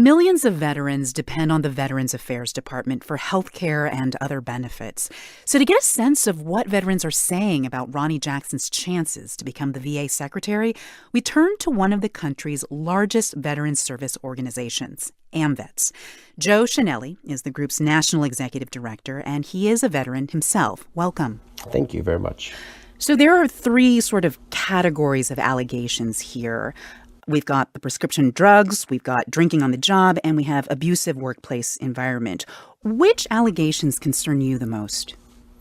Millions of veterans depend on the Veterans Affairs Department for health care and other benefits. So to get a sense of what veterans are saying about Ronnie Jackson's chances to become the VA secretary, we turned to one of the country's largest veteran service organizations, AMVETS. Joe Chanelli is the group's national executive director, and he is a veteran himself. Welcome. Thank you very much. So there are three sort of categories of allegations here. We've got the prescription drugs, we've got drinking on the job, and we have abusive workplace environment. Which allegations concern you the most?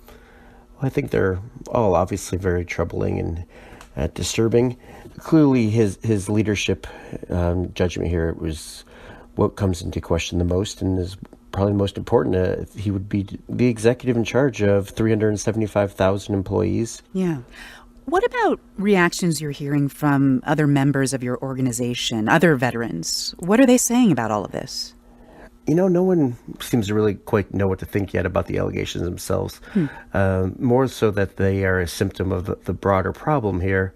Well, I think they're all obviously very troubling and disturbing. Clearly, his leadership judgment here was what comes into question the most and is probably the most important. He would be the executive in charge of 375,000 employees. Yeah. What about reactions you're hearing from other members of your organization, other veterans? What are they saying about all of this? No one seems to really quite know what to think yet about the allegations themselves. More so that they are a symptom of the broader problem here,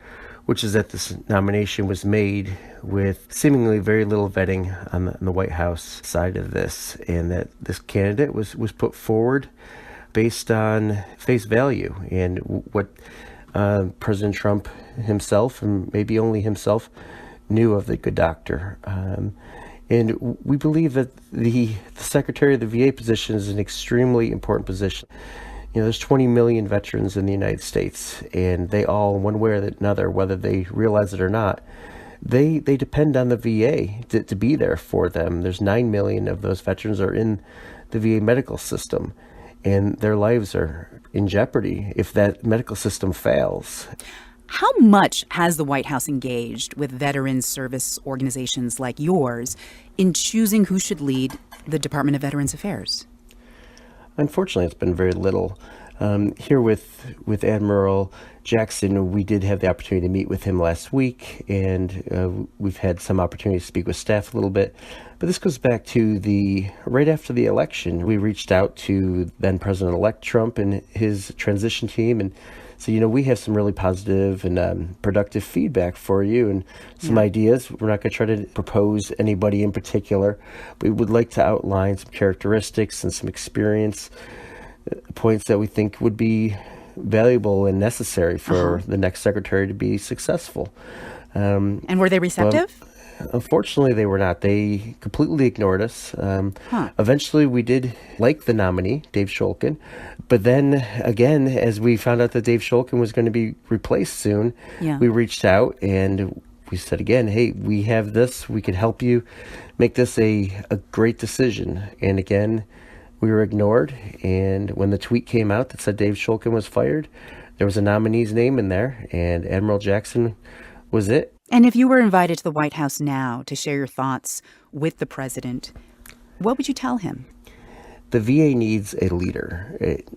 which is that this nomination was made with seemingly very little vetting on the White House side of this, and that this candidate was put forward based on face value and what President Trump himself, and maybe only himself, knew of the good doctor. And we believe that the secretary of the VA position is an extremely important position. There's 20 million veterans in the United States, and they all, one way or another, whether they realize it or not, they depend on the VA to be there for them. There's 9 million of those veterans are in the VA medical system, and their lives are in jeopardy if that medical system fails. How much has the White House engaged with veteran service organizations like yours in choosing who should lead the Department of Veterans Affairs? Unfortunately, it's been very little. Here with Admiral Jackson, we did have the opportunity to meet with him last week, and we've had some opportunity to speak with staff a little bit. But this goes back to right after the election. We reached out to then President-elect Trump and his transition team and said, we have some really positive and productive feedback for you and some ideas. We're not going to try to propose anybody in particular, but we would like to outline some characteristics and some experience points that we think would be valuable and necessary for the next secretary to be successful. And were they receptive? Unfortunately, they were not. They completely ignored us. Eventually, we did like the nominee, Dave Shulkin. But then, again, as we found out that Dave Shulkin was going to be replaced soon, we reached out and we said again, hey, we have this. We can help you make this a great decision. And again, we were ignored. And when the tweet came out that said Dave Shulkin was fired, there was a nominee's name in there, and Admiral Jackson was it. And if you were invited to the White House now to share your thoughts with the president, what would you tell him? The VA needs a leader. It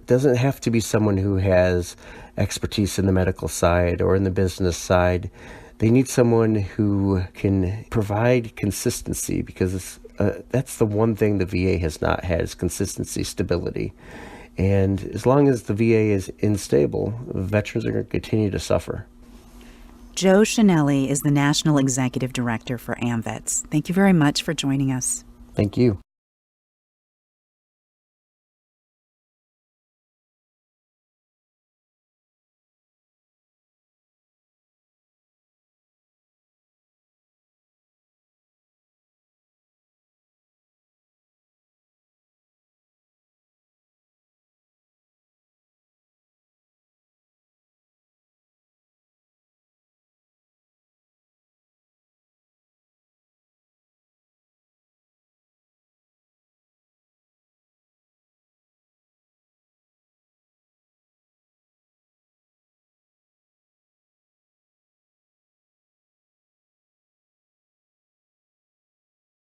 doesn't have to be someone who has expertise in the medical side or in the business side. They need someone who can provide consistency, because that's the one thing the VA has not had, is consistency, stability. And as long as the VA is unstable, veterans are going to continue to suffer. Joe Chanelli is the National Executive Director for AMVETS. Thank you very much for joining us. Thank you.